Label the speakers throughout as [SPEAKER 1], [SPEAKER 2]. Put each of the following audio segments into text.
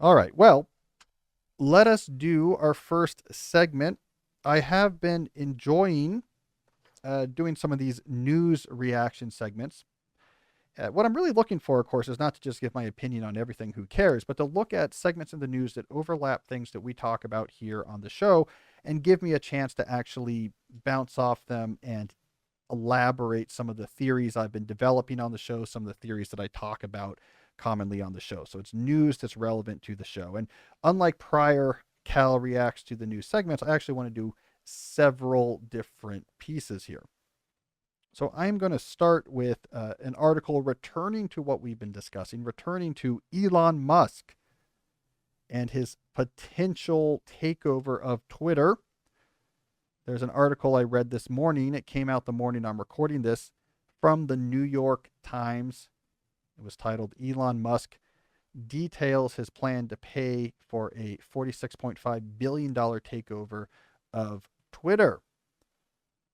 [SPEAKER 1] All right. Well, let us do our first segment. I have been enjoying doing some of these news reaction segments. What I'm really looking for, of course, is not to just give my opinion on everything, who cares, but to look at segments in the news that overlap things that we talk about here on the show and give me a chance to actually bounce off them and elaborate some of the theories I've been developing on the show, some of the theories that I talk about commonly on the show. So it's news that's relevant to the show. And unlike prior Cal reacts to the news segments, I actually want to do several different pieces here. So I'm going to start with an article returning to what we've been discussing, returning to Elon Musk and his potential takeover of Twitter. There's an article I read this morning. It came out the morning I'm recording this from the New York Times. It was titled Elon Musk details his plan to pay for a $46.5 billion takeover of Twitter.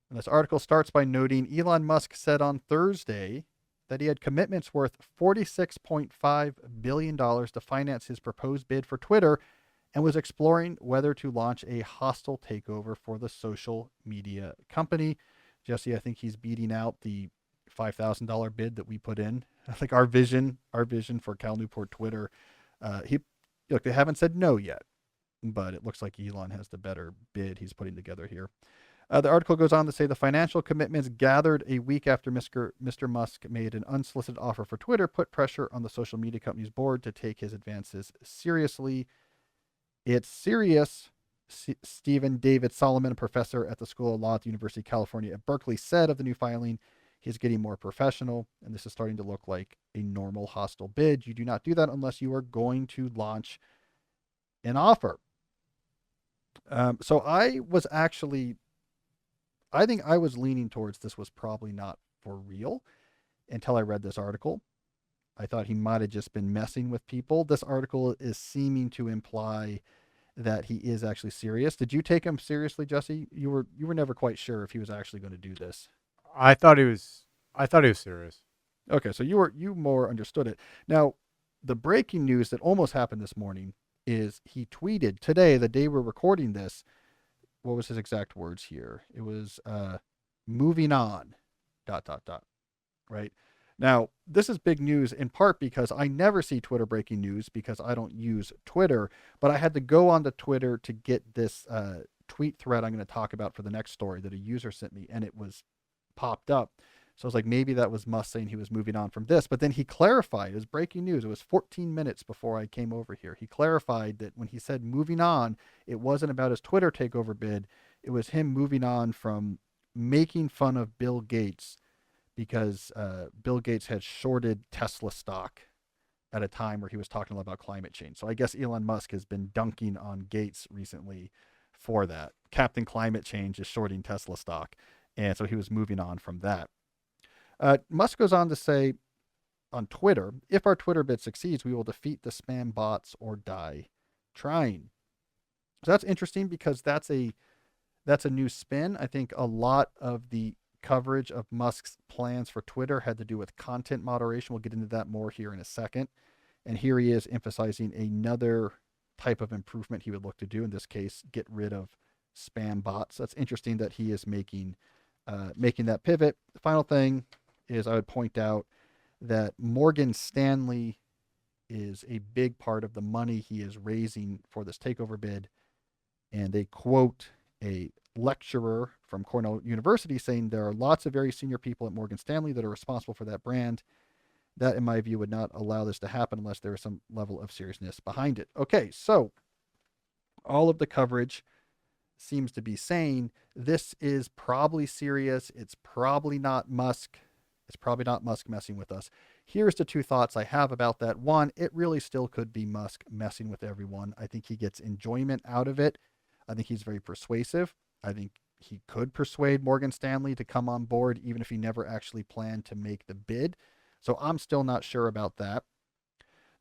[SPEAKER 1] And this article starts by noting Elon Musk said on Thursday that he had commitments worth $46.5 billion to finance his proposed bid for Twitter and was exploring whether to launch a hostile takeover for the social media company. Jesse, I think he's beating out the $5,000 bid that we put in. I think our vision for Cal Newport Twitter, they haven't said no yet, but it looks like Elon has the better bid he's putting together here. The article goes on to say the financial commitments gathered a week after Mr. Musk made an unsolicited offer for Twitter put pressure on the social media company's board to take his advances seriously. It's serious, Stephen David Solomon, a professor at the School of Law at the University of California at Berkeley, said of the new filing. He's getting more professional, and this is starting to look like a normal hostile bid. You do not do that unless you are going to launch an offer. So I think I was leaning towards this was probably not for real until I read this article. I thought he might have just been messing with people. This article is seeming to imply that he is actually serious. Did you take him seriously, Jesse? You were never quite sure if he was actually going to do this.
[SPEAKER 2] I thought he was. I thought he was serious.
[SPEAKER 1] Okay, so you more understood it. Now, the breaking news that almost happened this morning is he tweeted today, the day we're recording this. What was his exact words here? It was moving on, dot, dot, dot, right? Now, this is big news in part because I never see Twitter breaking news because I don't use Twitter, but I had to go onto Twitter to get this tweet thread I'm going to talk about for the next story that a user sent me, and it was popped up. So I was like, maybe that was Musk saying he was moving on from this. But then he clarified, it was breaking news. It was 14 minutes before I came over here. He clarified that when he said moving on, it wasn't about his Twitter takeover bid. It was him moving on from making fun of Bill Gates because Bill Gates had shorted Tesla stock at a time where he was talking a lot about climate change. So I guess Elon Musk has been dunking on Gates recently for that. Captain Climate Change is shorting Tesla stock. And so he was moving on from that. Musk goes on to say on Twitter, if our Twitter bid succeeds, we will defeat the spam bots or die trying. So that's interesting because that's a new spin. I think a lot of the coverage of Musk's plans for Twitter had to do with content moderation. We'll get into that more here in a second. And here he is emphasizing another type of improvement he would look to do. In this case, get rid of spam bots. That's interesting that he is making that pivot. The final thing is I would point out that Morgan Stanley is a big part of the money he is raising for this takeover bid. And they quote a lecturer from Cornell University saying there are lots of very senior people at Morgan Stanley that are responsible for that brand. That, in my view, would not allow this to happen unless there is some level of seriousness behind it. Okay, so all of the coverage seems to be saying this is probably serious. It's probably not Musk. It's probably not Musk messing with us. Here's the two thoughts I have about that. One, it really still could be Musk messing with everyone. I think he gets enjoyment out of it. I think he's very persuasive. I think he could persuade Morgan Stanley to come on board, even if he never actually planned to make the bid. So I'm still not sure about that.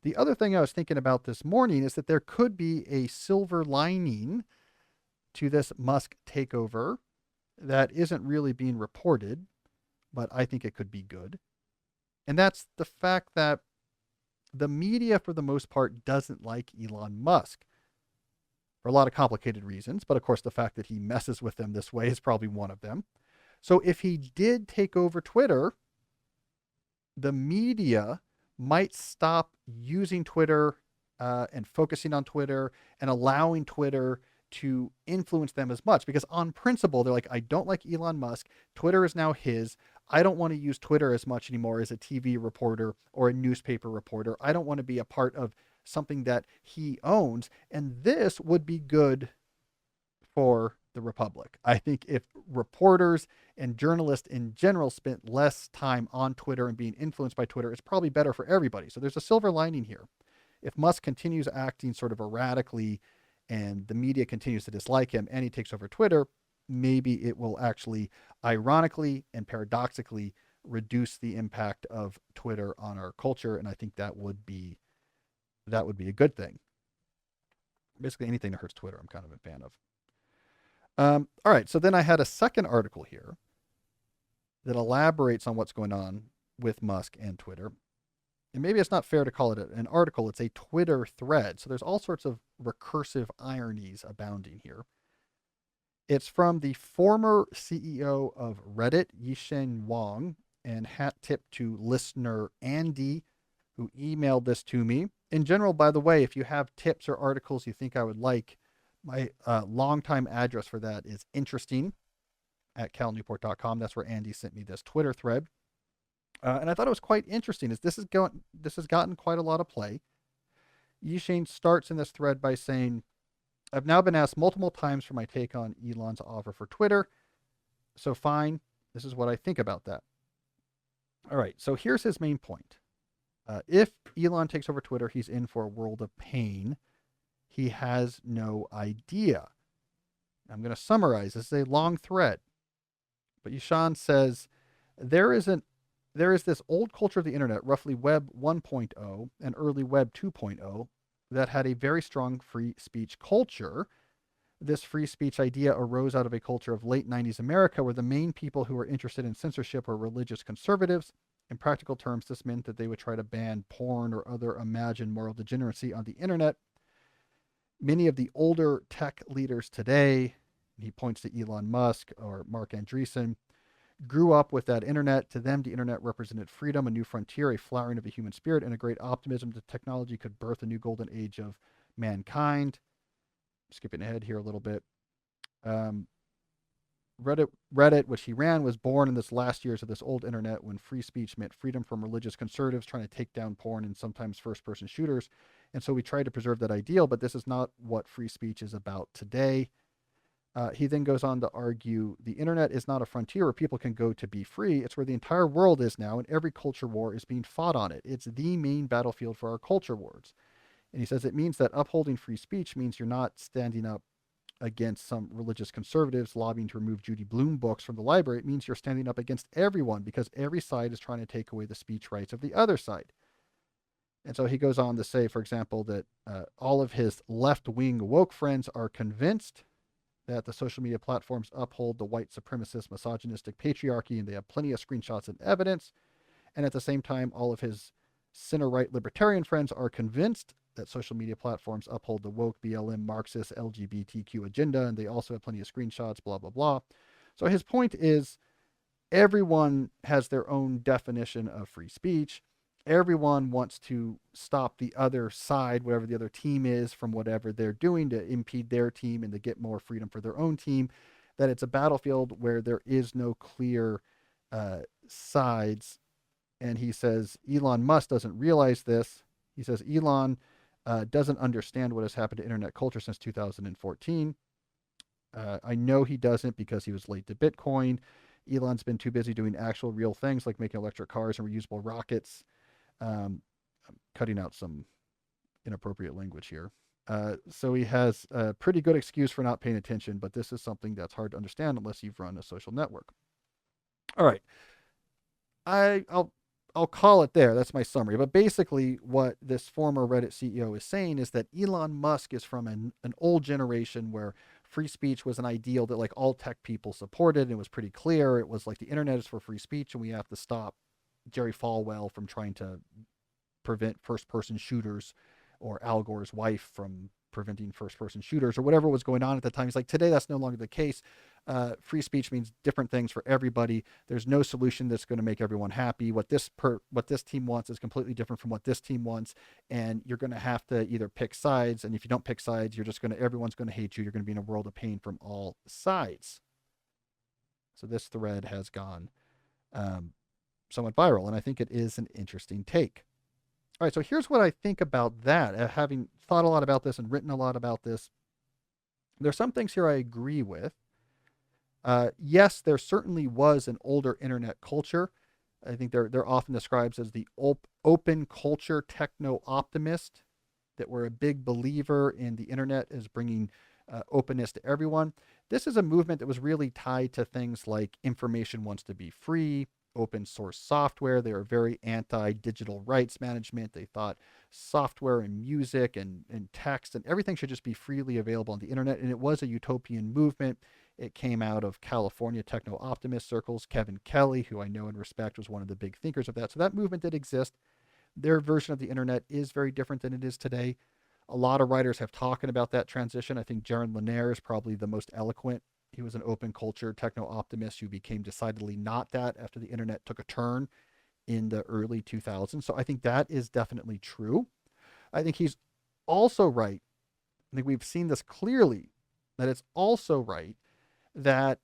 [SPEAKER 1] The other thing I was thinking about this morning is that there could be a silver lining to this Musk takeover that isn't really being reported, but I think it could be good. And that's the fact that The media, for the most part, doesn't like Elon Musk for a lot of complicated reasons, but of course, the fact that he messes with them this way is probably one of them. So if he did take over Twitter, the media might stop using Twitter and focusing on Twitter and allowing Twitter to influence them as much because on principle they're like, I don't like Elon Musk. Twitter is now his. I don't want to use Twitter as much anymore as a TV reporter or a newspaper reporter. I don't want to be a part of something that he owns. And this would be good for the Republic. I think if reporters and journalists in general spent less time on Twitter and being influenced by Twitter, it's probably better for everybody. So there's a silver lining here. If Musk continues acting sort of erratically and the media continues to dislike him and he takes over Twitter, maybe it will actually, ironically and paradoxically, reduce the impact of Twitter on our culture. And I think that would be a good thing. Basically, anything that hurts Twitter, I'm kind of a fan of. All right, so then I had a second article here that elaborates on what's going on with Musk and Twitter. And maybe it's not fair to call it an article, it's a Twitter thread. So there's all sorts of recursive ironies abounding here. It's from the former CEO of Reddit, Yisheng Wang, and hat tip to listener Andy, who emailed this to me. In general, by the way, if you have tips or articles you think I would like, my longtime address for that is interesting at calnewport.com. That's where Andy sent me this Twitter thread. And I thought it was quite interesting as this has gotten quite a lot of play. Yisheng starts in this thread by saying, I've now been asked multiple times for my take on Elon's offer for Twitter. So fine, this is what I think about that. All right, so here's his main point. If Elon takes over Twitter, he's in for a world of pain. He has no idea. I'm going to summarize. This is a long thread. But Yishan says, there is this old culture of the internet, roughly Web 1.0 and early Web 2.0, that had a very strong free speech culture. This free speech idea arose out of a culture of late 90s America where the main people who were interested in censorship were religious conservatives. In practical terms, this meant that they would try to ban porn or other imagined moral degeneracy on the internet. Many of the older tech leaders today, he points to Elon Musk or Mark Andreessen, grew up with that internet. To them, the internet represented freedom, a new frontier, a flowering of the human spirit, and a great optimism that technology could birth a new golden age of mankind. Skipping ahead here a little bit. Reddit, which he ran, was born in this last years of this old internet when free speech meant freedom from religious conservatives trying to take down porn and sometimes first-person shooters. And so we tried to preserve that ideal, but this is not what free speech is about today. He then goes on to argue the internet is not a frontier where people can go to be free. It's where the entire world is now, and every culture war is being fought on it. It's the main battlefield for our culture wars. And he says it means that upholding free speech means you're not standing up against some religious conservatives lobbying to remove Judy Blume books from the library. It means you're standing up against everyone because every side is trying to take away the speech rights of the other side. And so he goes on to say, for example, that all of his left-wing woke friends are convinced that the social media platforms uphold the white supremacist, misogynistic patriarchy, and they have plenty of screenshots and evidence. And at the same time, all of his center-right libertarian friends are convinced that social media platforms uphold the woke BLM Marxist LGBTQ agenda, and they also have plenty of screenshots, blah, blah, blah. So his point is everyone has their own definition of free speech. Everyone wants to stop the other side, whatever the other team is, from whatever they're doing to impede their team and to get more freedom for their own team. That it's a battlefield where there is no clear sides. And he says Elon Musk doesn't realize this. He says Elon doesn't understand what has happened to internet culture since 2014. I know he doesn't because he was late to Bitcoin. Elon's been too busy doing actual real things like making electric cars and reusable rockets. I'm cutting out some inappropriate language here. So he has a pretty good excuse for not paying attention, but this is something that's hard to understand unless you've run a social network. All right. I'll call it there. That's my summary. But basically, what this former Reddit CEO is saying is that Elon Musk is from an old generation where free speech was an ideal that like all tech people supported. And it was pretty clear. It was like the internet is for free speech, and we have to stop Jerry Falwell from trying to prevent first-person shooters, or Al Gore's wife from preventing first-person shooters, or whatever was going on at the time. He's like, today that's no longer the case. Free speech means different things for everybody. There's no solution that's going to make everyone happy. What this team wants is completely different from what this team wants, and you're going to have to either pick sides. And if you don't pick sides, everyone's going to hate you. You're going to be in a world of pain from all sides. So this thread has gone somewhat viral, and I think it is an interesting take. All right, so here's what I think about that. Having thought a lot about this and written a lot about this, there's some things here I agree with. Yes, there certainly was an older internet culture. I think they're often described as the open culture techno-optimist, that were a big believer in the internet as bringing openness to everyone. This is a movement that was really tied to things like information wants to be free, open source software. They were very anti-digital rights management. They thought software and music and text and everything should just be freely available on the internet. And it was a utopian movement. It came out of California techno-optimist circles. Kevin Kelly, who I know and respect, was one of the big thinkers of that. So that movement did exist. Their version of the internet is very different than it is today. A lot of writers have talked about that transition. I think Jaron Lanier is probably the most eloquent. He was an open culture techno-optimist who became decidedly not that after the internet took a turn in the early 2000s. So I think that is definitely true. I think he's also right. I think we've seen this clearly, that it's also right that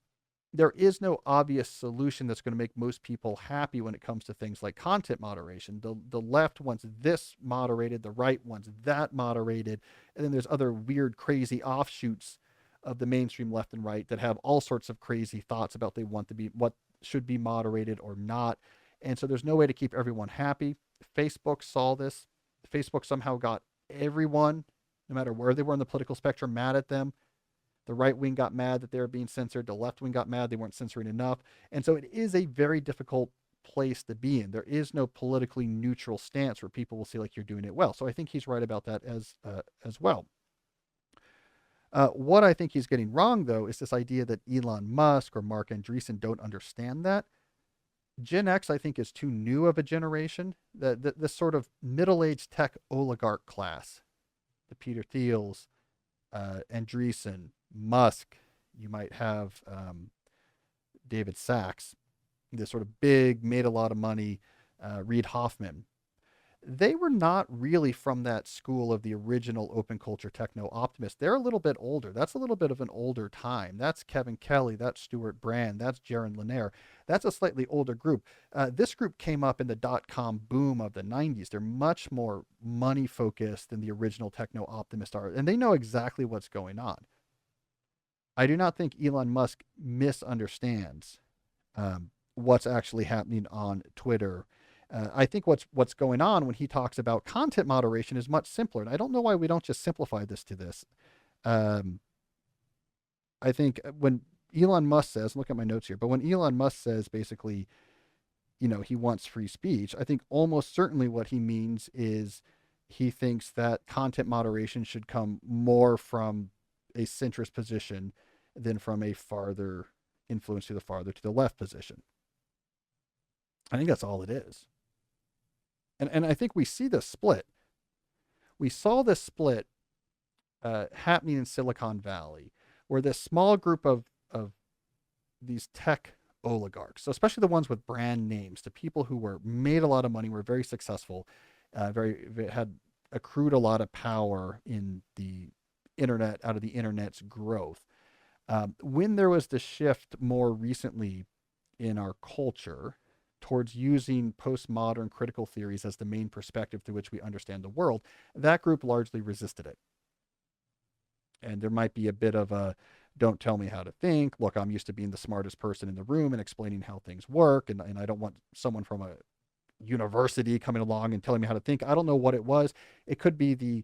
[SPEAKER 1] there is no obvious solution that's going to make most people happy when it comes to things like content moderation. The left wants this moderated, the right wants that moderated, and then there's other weird, crazy offshoots of the mainstream left and right that have all sorts of crazy thoughts about what should be moderated or not. And so there's no way to keep everyone happy. Facebook saw this. Facebook somehow got everyone, no matter where they were on the political spectrum, mad at them. The right wing got mad that they were being censored. The left wing got mad they weren't censoring enough. And so it is a very difficult place to be in. There is no politically neutral stance where people will say like you're doing it well. So I think he's right about that as well. What I think he's getting wrong, though, is this idea that Elon Musk or Mark Andreessen don't understand that. Gen X, I think, is too new of a generation. This sort of middle-aged tech oligarch class, the Peter Thiels, Andreessen, Musk, you might have David Sachs, this sort of big, made a lot of money, Reid Hoffman. They were not really from that school of the original open culture techno-optimist. They're a little bit older. That's a little bit of an older time. That's Kevin Kelly, that's Stuart Brand, that's Jaron Lanier. That's a slightly older group. This group came up in the dot-com boom of the 90s. They're much more money-focused than the original techno-optimists are, and they know exactly what's going on. I do not think Elon Musk misunderstands what's actually happening on Twitter. I think what's going on when he talks about content moderation is much simpler. And I don't know why we don't just simplify this to this. I think when Elon Musk says, look at my notes here, but when Elon Musk says basically, he wants free speech, I think almost certainly what he means is he thinks that content moderation should come more from a centrist position than from a farther influence to the left position. I think that's all it is. And I think we see this split. We saw this split happening in Silicon Valley, where this small group of these tech oligarchs, so especially the ones with brand names, the people who made a lot of money, were very successful, had accrued a lot of power in the internet, out of the internet's growth. When there was the shift more recently in our culture towards using postmodern critical theories as the main perspective through which we understand the world, that group largely resisted it. And there might be a bit of a, don't tell me how to think. Look, I'm used to being the smartest person in the room and explaining how things work. And I don't want someone from a university coming along and telling me how to think. I don't know what it was. It could be the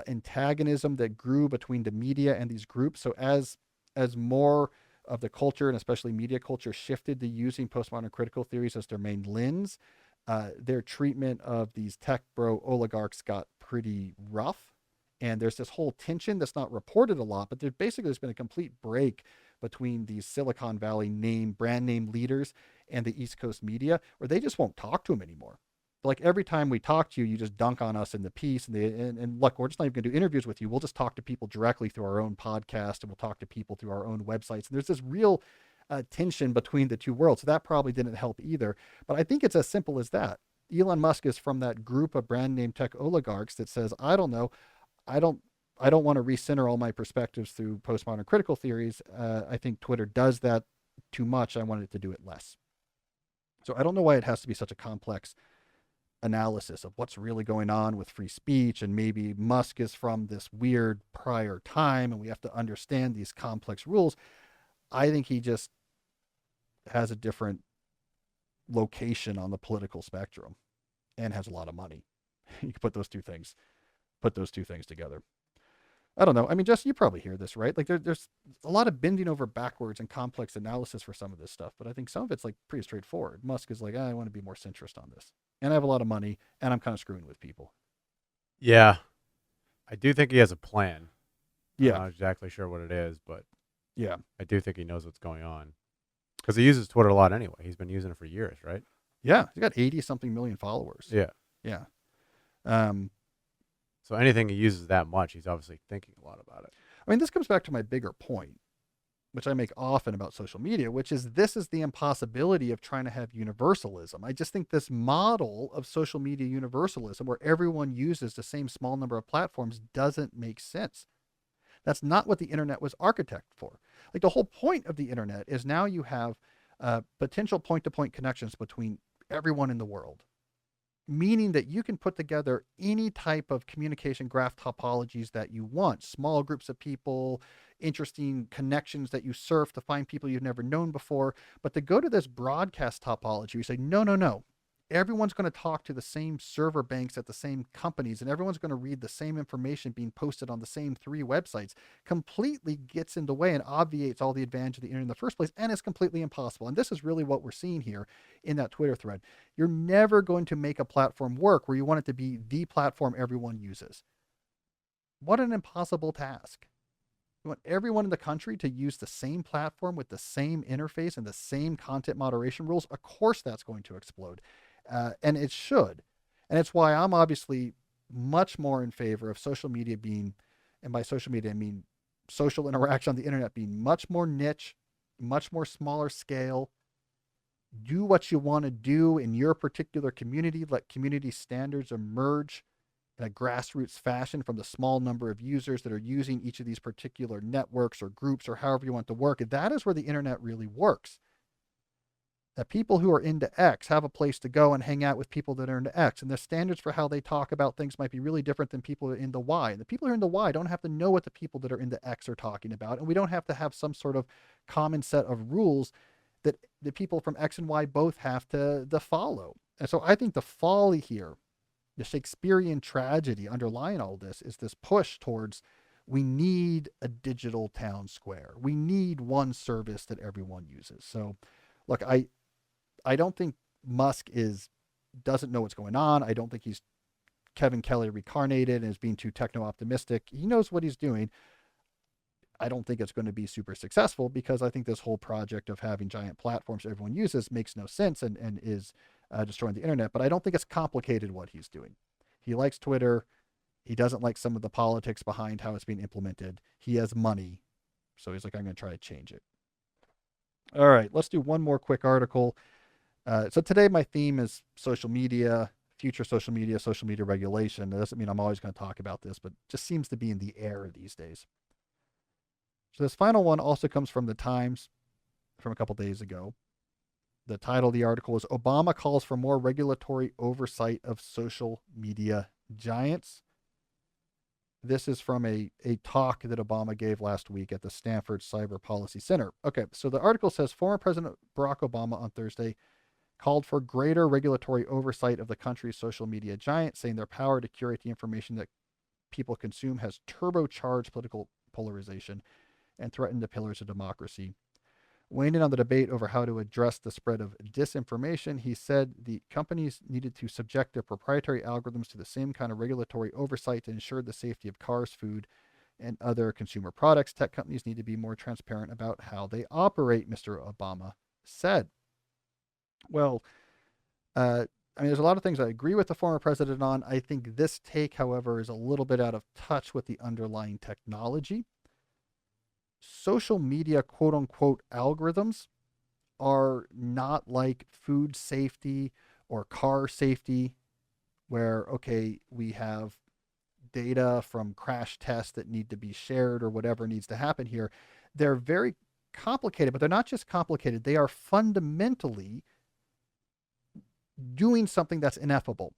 [SPEAKER 1] antagonism that grew between the media and these groups. So as more of the culture, and especially media culture, shifted to using postmodern critical theories as their main lens, their treatment of these tech bro oligarchs got pretty rough. And there's this whole tension that's not reported a lot, but there's been a complete break between these Silicon Valley brand name leaders and the East Coast media, where they just won't talk to them anymore. Like every time we talk to you, you just dunk on us in the piece. And look, we're just not even going to do interviews with you. We'll just talk to people directly through our own podcast, and we'll talk to people through our own websites. And there's this real tension between the two worlds. So that probably didn't help either. But I think it's as simple as that. Elon Musk is from that group of brand name tech oligarchs that says, I don't know, I don't I don't want to recenter all my perspectives through postmodern critical theories. I think Twitter does that too much. I wanted it to do it less. So I don't know why it has to be such a complex analysis of what's really going on with free speech, and maybe Musk is from this weird prior time and we have to understand these complex rules. I think he just has a different location on the political spectrum and has a lot of money. You can put those two things together. I don't know. I mean, Jess, you probably hear this, right? Like there's a lot of bending over backwards and complex analysis for some of this stuff, but I think some of it's like pretty straightforward. Musk is like, I want to be more centrist on this, and I have a lot of money, and I'm kind of screwing with people.
[SPEAKER 2] Yeah, I do think he has a plan. I'm
[SPEAKER 1] Yeah,
[SPEAKER 2] not exactly sure what it is, but
[SPEAKER 1] yeah,
[SPEAKER 2] I do think he knows what's going on because he uses Twitter a lot anyway. He's been using it for years, right?
[SPEAKER 1] yeah. He's got 80 something million followers.
[SPEAKER 2] Yeah.
[SPEAKER 1] Yeah. Um,
[SPEAKER 2] So anything he uses that much, he's obviously thinking a lot about it.
[SPEAKER 1] I mean, this comes back to my bigger point, which I make often about social media, which is this is the impossibility of trying to have universalism. I just think this model of social media universalism, where everyone uses the same small number of platforms, doesn't make sense. That's not what the internet was architected for. Like the whole point of the internet is now you have potential point to point connections between everyone in the world, meaning that you can put together any type of communication graph topologies that you want, small groups of people, interesting connections that you surf to find people you've never known before. But to go to this broadcast topology, you say, no, no, no. Everyone's going to talk to the same server banks at the same companies, and everyone's going to read the same information being posted on the same three websites, completely gets in the way and obviates all the advantage of the internet in the first place, and is completely impossible. And this is really what we're seeing here in that Twitter thread. You're never going to make a platform work where you want it to be the platform everyone uses. What an impossible task. You want everyone in the country to use the same platform with the same interface and the same content moderation rules. Of course, that's going to explode. And it should. And it's why I'm obviously much more in favor of social media being, and by social media, I mean social interaction on the internet being much more niche, much more smaller scale. Do what you want to do in your particular community. Let community standards emerge in a grassroots fashion from the small number of users that are using each of these particular networks or groups or however you want to work. That is where the internet really works. That people who are into X have a place to go and hang out with people that are into X. And the standards for how they talk about things might be really different than people who are into Y. And the people who are into Y don't have to know what the people that are into X are talking about. And we don't have to have some sort of common set of rules that the people from X and Y both have to follow. And so I think the folly here, the Shakespearean tragedy underlying all this, is this push towards we need a digital town square. We need one service that everyone uses. So look, I don't think Musk doesn't know what's going on. I don't think he's Kevin Kelly reincarnated and is being too techno optimistic. He knows what he's doing. I don't think it's going to be super successful because I think this whole project of having giant platforms everyone uses makes no sense and is destroying the internet. But I don't think it's complicated what he's doing. He likes Twitter. He doesn't like some of the politics behind how it's being implemented. He has money. So he's like, I'm going to try to change it. All right, let's do one more quick article. So today my theme is social media, future social media regulation. That doesn't mean I'm always going to talk about this, but it just seems to be in the air these days. So this final one also comes from the Times from a couple days ago. The title of the article is Obama Calls for More Regulatory Oversight of Social Media Giants. This is from a talk that Obama gave last week at the Stanford Cyber Policy Center. Okay, so the article says former President Barack Obama on Thursday called for greater regulatory oversight of the country's social media giants, saying their power to curate the information that people consume has turbocharged political polarization and threatened the pillars of democracy. Weighing in on the debate over how to address the spread of disinformation, he said the companies needed to subject their proprietary algorithms to the same kind of regulatory oversight to ensure the safety of cars, food, and other consumer products. Tech companies need to be more transparent about how they operate, Mr. Obama said. Well, I mean, there's a lot of things I agree with the former president on. I think this take, however, is a little bit out of touch with the underlying technology. Social media, quote unquote, algorithms are not like food safety or car safety, where, okay, we have data from crash tests that need to be shared or whatever needs to happen here. They're very complicated, but they're not just complicated, they are fundamentally doing something that's ineffable.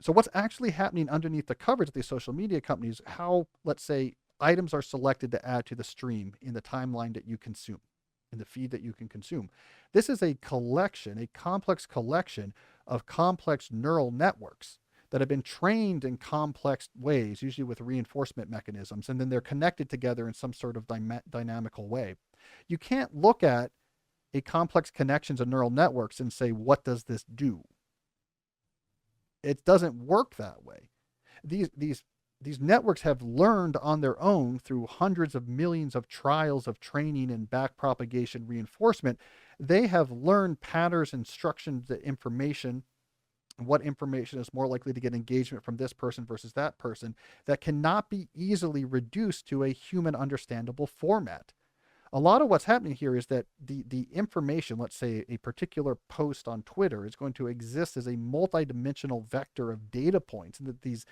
[SPEAKER 1] So, what's actually happening underneath the covers of these social media companies, how, let's say, items are selected to add to the stream in the timeline that you consume, in the feed that you can consume. This is a collection, a complex collection of complex neural networks that have been trained in complex ways, usually with reinforcement mechanisms, and then they're connected together in some sort of dynamical way. You can't look at a complex connections of neural networks and say, what does this do? It doesn't work that way. These networks have learned on their own through hundreds of millions of trials of training and backpropagation reinforcement. They have learned patterns, instructions, the information, what information is more likely to get engagement from this person versus that person, that cannot be easily reduced to a human understandable format. A lot of what's happening here is that the information, let's say a particular post on Twitter, is going to exist as a multidimensional vector of data points, and that these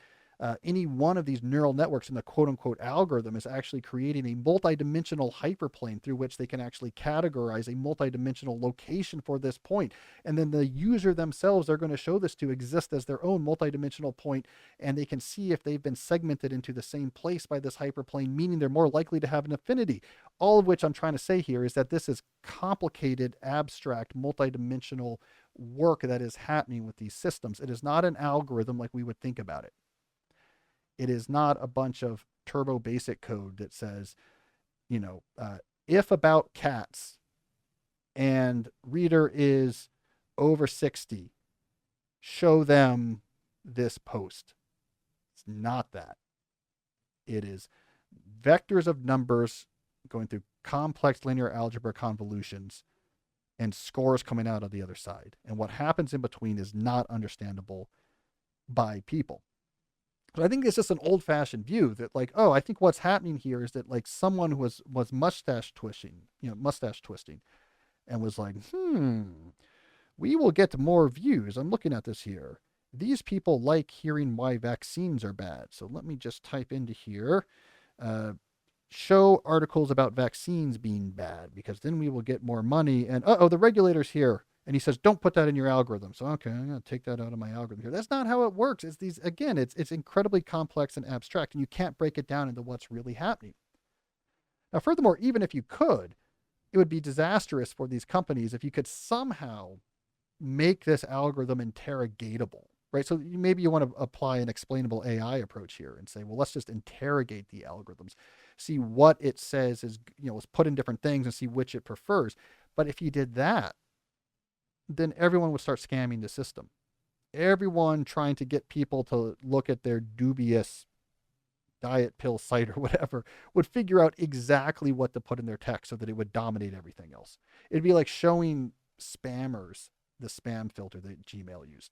[SPEAKER 1] any one of these neural networks in the quote unquote algorithm is actually creating a multidimensional hyperplane through which they can actually categorize a multidimensional location for this point. And then the user themselves are going to show this to exist as their own multidimensional point, and they can see if they've been segmented into the same place by this hyperplane, meaning they're more likely to have an affinity. All of which I'm trying to say here is that this is complicated, abstract, multidimensional work that is happening with these systems. It is not an algorithm like we would think about it. It is not a bunch of turbo basic code that says, you know, if about cats and reader is over 60, show them this post. It's not that. It is vectors of numbers going through complex linear algebra convolutions and scores coming out of the other side. And what happens in between is not understandable by people. So I think it's just an old-fashioned view that, like, oh, I think what's happening here is that, like, someone who was mustache twisting, and was like, we will get more views. I'm looking at this here. These people like hearing why vaccines are bad. So let me just type into here, show articles about vaccines being bad, because then we will get more money. And the regulator's here. And he says, don't put that in your algorithm. So, okay, I'm going to take that out of my algorithm here. That's not how it works. It's these, again, it's incredibly complex and abstract, and you can't break it down into what's really happening. Now, furthermore, even if you could, it would be disastrous for these companies if you could somehow make this algorithm interrogatable, right? So maybe you want to apply an explainable AI approach here and say, well, let's just interrogate the algorithms, see what it says is, let's put in different things and see which it prefers. But if you did that, then everyone would start scamming the system. Everyone trying to get people to look at their dubious diet pill site or whatever would figure out exactly what to put in their text so that it would dominate everything else. It'd be like showing spammers the spam filter that Gmail used.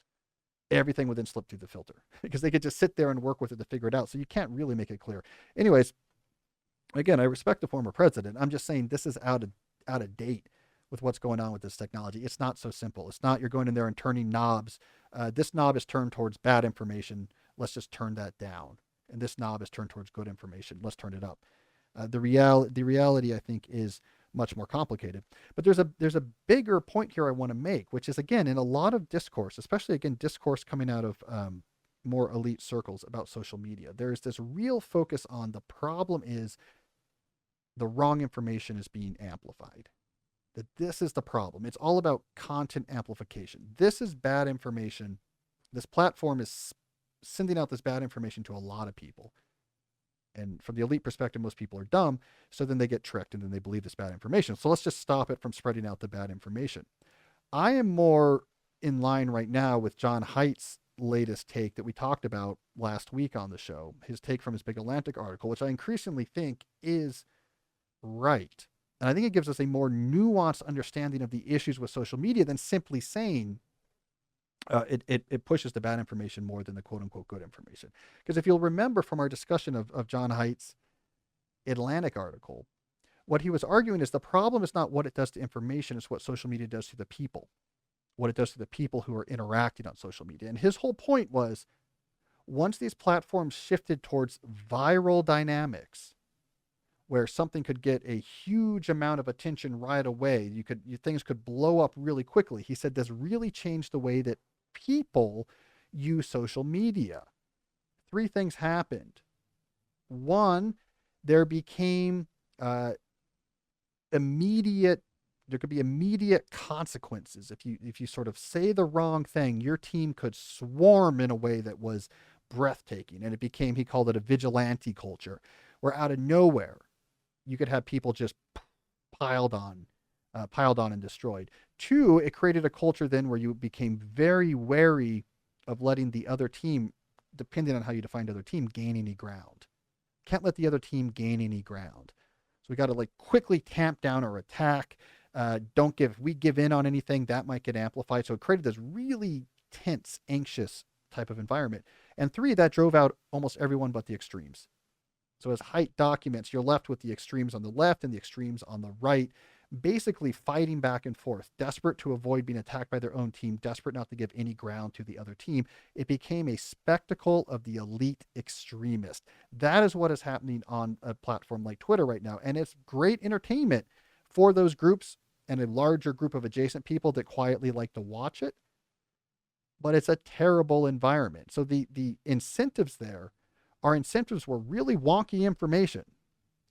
[SPEAKER 1] Everything would then slip through the filter because they could just sit there and work with it to figure it out. So you can't really make it clear. Anyways, again, I respect the former president. I'm just saying this is out of date with what's going on with this technology. It's not so simple. It's not you're going in there and turning knobs. This knob is turned towards bad information. Let's just turn that down. And this knob is turned towards good information. Let's turn it up. The reality, I think, is much more complicated. But there's a bigger point here I want to make, which is, again, in a lot of discourse, especially, again, discourse coming out of more elite circles about social media, there's this real focus on the problem is the wrong information is being amplified. That this is the problem. It's all about content amplification. This is bad information. This platform is sending out this bad information to a lot of people. And from the elite perspective, most people are dumb. So then they get tricked and then they believe this bad information. So let's just stop it from spreading out the bad information. I am more in line right now with John Haidt's latest take that we talked about last week on the show. His take from his Big Atlantic article, which I increasingly think is right. And I think it gives us a more nuanced understanding of the issues with social media than simply saying it pushes the bad information more than the quote unquote good information. Because if you'll remember from our discussion of John Haidt's Atlantic article, what he was arguing is the problem is not what it does to information, it's what social media does to the people, what it does to the people who are interacting on social media. And his whole point was once these platforms shifted towards viral dynamics, where something could get a huge amount of attention right away, things could blow up really quickly. He said this really changed the way that people use social media. Three things happened. One, there became immediate there could be immediate consequences if you sort of say the wrong thing. Your team could swarm in a way that was breathtaking, and it became, he called it, a vigilante culture, where out of nowhere you could have people just piled on and destroyed. Two, it created a culture then where you became very wary of letting the other team, depending on how you define the other team, gain any ground. Can't let the other team gain any ground. So we got to like quickly tamp down our attack. If we give in on anything, that might get amplified. So it created this really tense, anxious type of environment. And three, that drove out almost everyone but the extremes. So as Haidt documents, you're left with the extremes on the left and the extremes on the right, basically fighting back and forth, desperate to avoid being attacked by their own team, desperate not to give any ground to the other team. It became a spectacle of the elite extremist. That is what is happening on a platform like Twitter right now. And it's great entertainment for those groups and a larger group of adjacent people that quietly like to watch it. But it's a terrible environment. So the incentives there are incentives where really wonky information,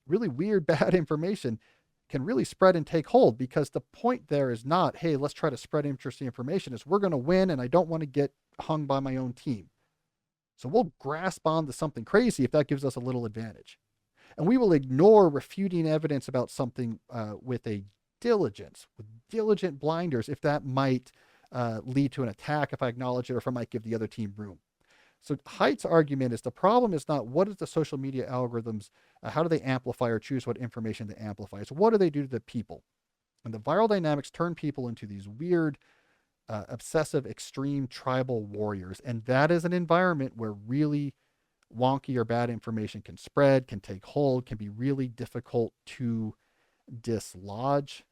[SPEAKER 1] really weird, bad information can really spread and take hold, because the point there is not, hey, let's try to spread interesting information. It's we're going to win and I don't want to get hung by my own team. So we'll grasp onto something crazy if that gives us a little advantage. And we will ignore refuting evidence about something with diligent blinders if that might lead to an attack, if I acknowledge it, or if I might give the other team room. So Haidt's argument is the problem is not what is the social media algorithms, how do they amplify or choose what information to amplify. It's what do they do to the people? And the viral dynamics turn people into these weird, obsessive, extreme tribal warriors. And that is an environment where really wonky or bad information can spread, can take hold, can be really difficult to dislodge.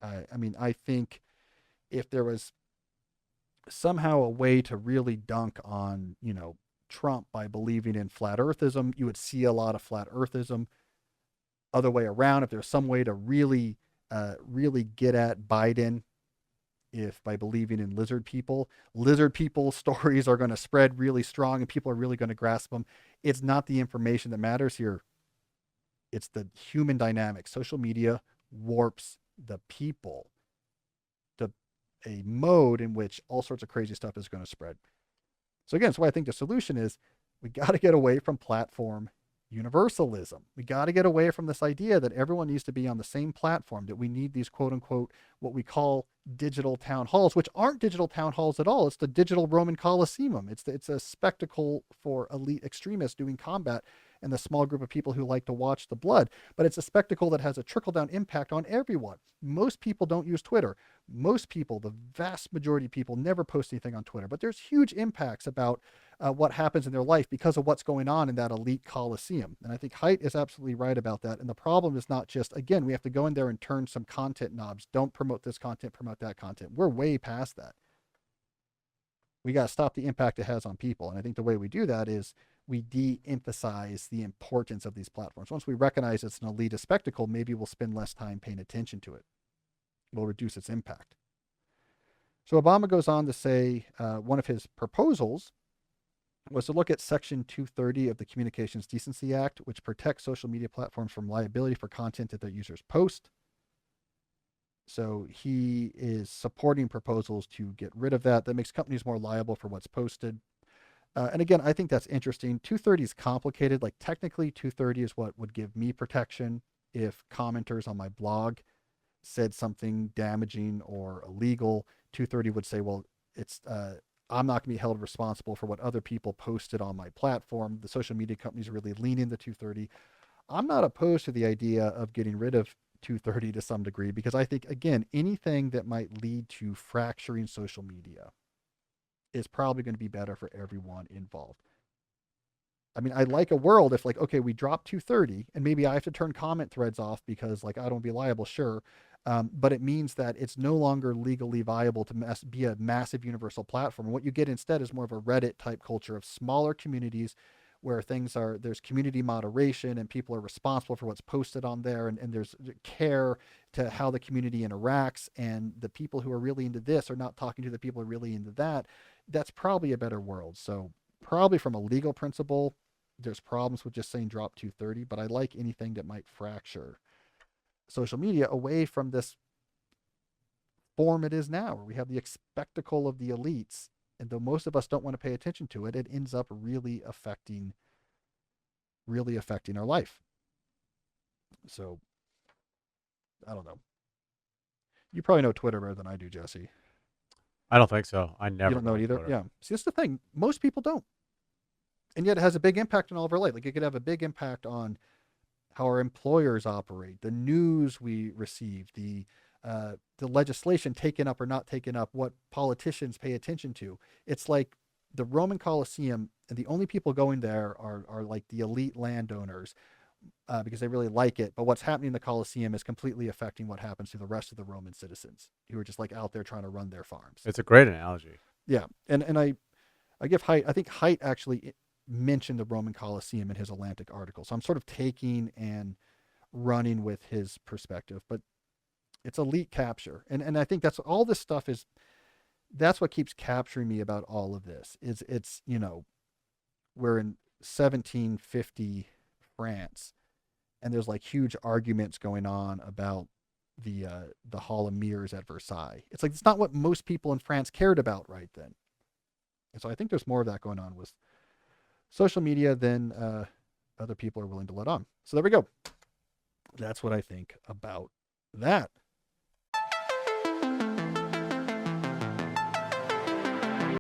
[SPEAKER 1] I think if there was somehow a way to really dunk on, Trump by believing in flat earthism, you would see a lot of flat earthism. Other way around, if there's some way to really get at Biden, if by believing in lizard people stories are going to spread really strong and people are really going to grasp them. It's not the information that matters here. It's the human dynamic. Social media warps the people to a mode in which all sorts of crazy stuff is going to spread. So again, that's why I think the solution is we got to get away from platform universalism. We got to get away from this idea that everyone needs to be on the same platform, that we need these quote unquote, what we call digital town halls, which aren't digital town halls at all. It's the digital Roman Colosseum. It's a spectacle for elite extremists doing combat and the small group of people who like to watch the blood. But it's a spectacle that has a trickle-down impact on everyone. Most people don't use Twitter. Most people, the vast majority of people, never post anything on Twitter. But there's huge impacts about what happens in their life because of what's going on in that elite Colosseum. And I think Haidt is absolutely right about that. And the problem is not just, again, we have to go in there and turn some content knobs. Don't promote this content, promote that content. We're way past that. We got to stop the impact it has on people. And I think the way we do that is we de-emphasize the importance of these platforms. Once we recognize it's an elitist spectacle, maybe we'll spend less time paying attention to it. We'll reduce its impact. So Obama goes on to say one of his proposals was to look at Section 230 of the Communications Decency Act, which protects social media platforms from liability for content that their users post. So he is supporting proposals to get rid of that. That makes companies more liable for what's posted. And again, I think that's interesting. 230 is complicated. Like technically 230 is what would give me protection if commenters on my blog said something damaging or illegal. 230 would say, well, it's I'm not going to be held responsible for what other people posted on my platform. The social media companies really lean into 230. I'm not opposed to the idea of getting rid of 230 to some degree, because I think, again, anything that might lead to fracturing social media, is probably going to be better for everyone involved. I mean, I'd like a world if like, okay, we drop 230 and maybe I have to turn comment threads off because like I don't be liable, sure. But it means that it's no longer legally viable to be a massive universal platform. And what you get instead is more of a Reddit type culture of smaller communities where there's community moderation and people are responsible for what's posted on there, and there's care to how the community interacts, and the people who are really into this are not talking to the people who are really into that. That's probably a better world. So probably from a legal principle, there's problems with just saying drop 230, but I like anything that might fracture social media away from this form it is now, where we have the spectacle of the elites. And though most of us don't want to pay attention to it, it ends up really affecting our life. So I don't know. You probably know Twitter better than I do, Jesse.
[SPEAKER 2] I don't think so. I
[SPEAKER 1] You
[SPEAKER 2] never
[SPEAKER 1] don't
[SPEAKER 2] go
[SPEAKER 1] know it
[SPEAKER 2] on
[SPEAKER 1] either?
[SPEAKER 2] Twitter.
[SPEAKER 1] Yeah. See, that's the thing. Most people don't. And yet it has a big impact on all of our life. Like it could have a big impact on how our employers operate, the news we receive, the legislation taken up or not taken up, what politicians pay attention to. It's like the Roman Colosseum, and the only people going there are like the elite landowners because they really like it. But what's happening in the Colosseum is completely affecting what happens to the rest of the Roman citizens who are just like out there trying to run their farms.
[SPEAKER 2] It's a great analogy.
[SPEAKER 1] Yeah, and I give Haidt. I think Haidt actually mentioned the Roman Colosseum in his Atlantic article, so I'm sort of taking and running with his perspective. But it's elite capture, and I think that's all this stuff is. That's what keeps capturing me about all of this. Is it's we're in 1750 France, and there's like huge arguments going on about the Hall of Mirrors at Versailles. It's like it's not what most people in France cared about right then. And so I think there's more of that going on with social media than other people are willing to let on. So there we go. That's what I think about that.